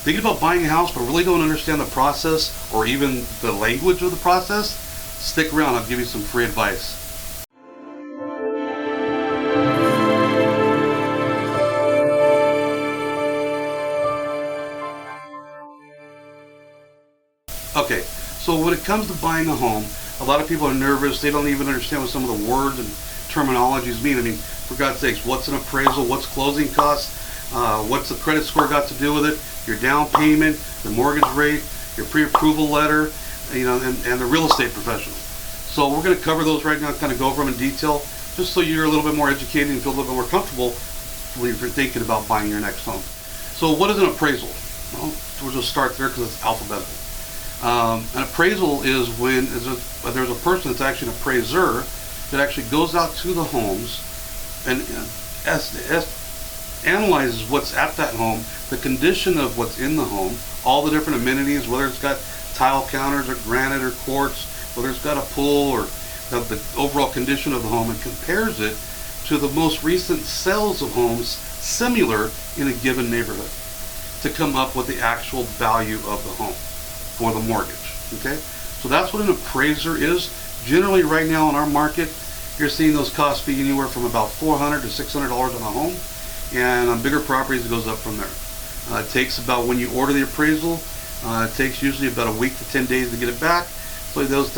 thinking about buying a house but really don't understand the process or even the language of the process, stick around. I'll give you some free advice. Okay, so when it comes to buying a home, a lot of people are nervous. They don't even understand what some of the words and terminologies mean. I mean, for God's sakes, what's an appraisal? What's closing costs? What's the credit score got to do with it? Your down payment, the mortgage rate, your pre-approval letter, and the real estate professional. So we're going to cover those right now, kind of go over them in detail, just so you're a little bit more educated and feel a little bit more comfortable when you're thinking about buying your next home. So what is an appraisal? Well, we'll just start there because it's alphabetical. An appraisal is when there's a person that's actually an appraiser that actually goes out to the homes and analyzes what's at that home, the condition of what's in the home, all the different amenities, whether it's got tile counters or granite or quartz, whether it's got a pool or the overall condition of the home, and compares it to the most recent sales of homes similar in a given neighborhood to come up with the actual value of the home for the mortgage. Okay, so that's what an appraiser is. Generally, right now in our market, you're seeing those costs be anywhere from about $400 to $600 on a home, and on bigger properties it goes up from there. It takes about, when you order the appraisal, it takes usually about a week to 10 days to get it back. So those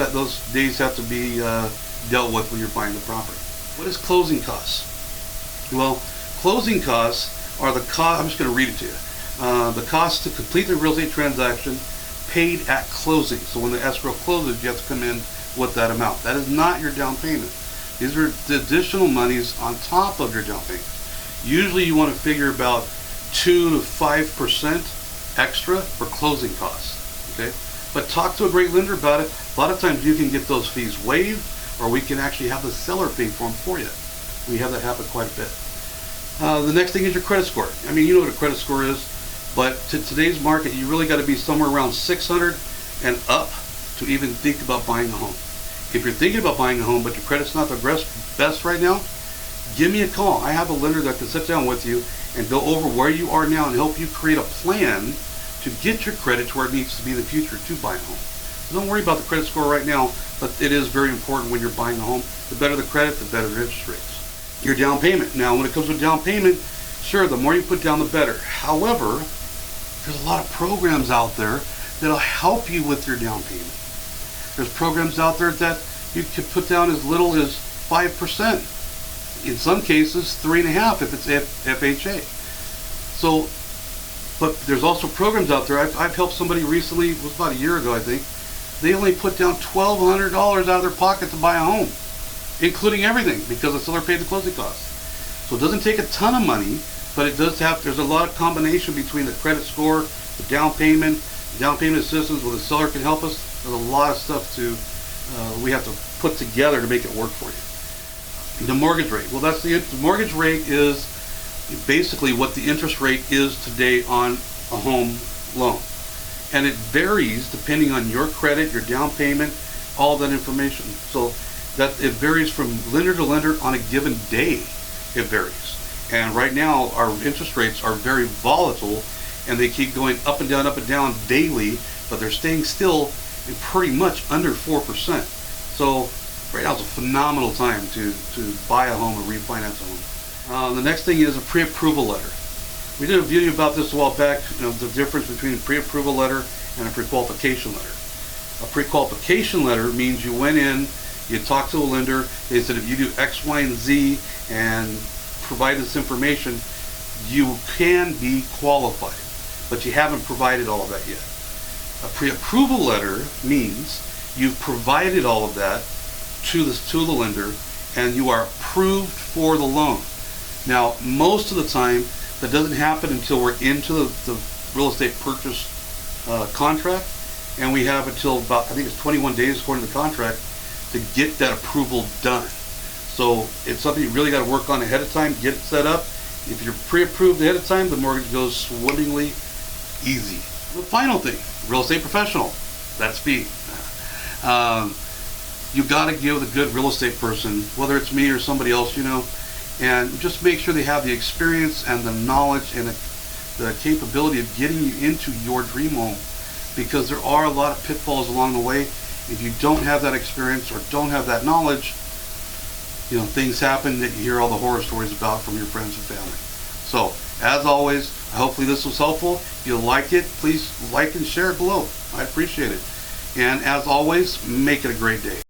days have to be dealt with when you're buying the property. What is closing costs? Well, closing costs are the cost. I'm just going to read it to you. The cost to complete the real estate transaction paid at closing. So when the escrow closes, you have to come in with that amount. That is not your down payment. These are the additional monies on top of your down payment. Usually you want to figure about 2 to 5% extra for closing costs. Okay, but talk to a great lender about it. A lot of times you can get those fees waived, or we can actually have the seller pay for them for you. We have that happen quite a bit. The next thing is your credit score. I mean, you know what a credit score is, but to today's market, you really got to be somewhere around 600 and up to even think about buying a home. If you're thinking about buying a home, but your credit's not the best right now, give me a call. I have a lender that can sit down with you and go over where you are now and help you create a plan to get your credit to where it needs to be in the future to buy a home. So don't worry about the credit score right now, but it is very important when you're buying a home. The better the credit, the better the interest rates. Your down payment. Now, when it comes to down payment, sure, the more you put down, the better. However, there's a lot of programs out there that'll help you with your down payment. There's programs out there that you can put down as little as 5%. In some cases, 3.5% if it's FHA. So, but there's also programs out there. I've helped somebody recently, it was about a year ago, I think. They only put down $1,200 out of their pocket to buy a home, including everything, because the seller paid the closing costs. So it doesn't take a ton of money, but it does have, there's a lot of combination between the credit score, the down payment assistance where the seller can help us. There's a lot of stuff we have to put together to make it work for you. The mortgage rate. Well, the mortgage rate is basically what the interest rate is today on a home loan. And it varies depending on your credit, your down payment, all that information. So that it varies from lender to lender on a given day. It varies. And right now our interest rates are very volatile and they keep going up and down daily, but they're staying still in pretty much under 4%. So right now is a phenomenal time to buy a home or refinance a home. The next thing is a pre-approval letter. We did a video about this a while back, the difference between a pre-approval letter and a pre-qualification letter. A pre-qualification letter means you went in, you talked to a lender, they said if you do X, Y, and Z and provide this information, you can be qualified, but you haven't provided all of that yet. A pre-approval letter means you've provided all of that to the lender and you are approved for the loan. Now, most of the time, that doesn't happen until we're into the real estate purchase contract, and we have until about, I think it's 21 days according to the contract, to get that approval done. So it's something you really got to work on ahead of time, get it set up. If you're pre-approved ahead of time, the mortgage goes swimmingly easy. The final thing, real estate professional, that's me. You got to give the good real estate person, whether it's me or somebody else, and just make sure they have the experience and the knowledge and the capability of getting you into your dream home, because there are a lot of pitfalls along the way. If you don't have that experience or don't have that knowledge, things happen that you hear all the horror stories about from your friends and family. So, as always, hopefully this was helpful. If you like it, please like and share it below. I appreciate it. And as always, make it a great day.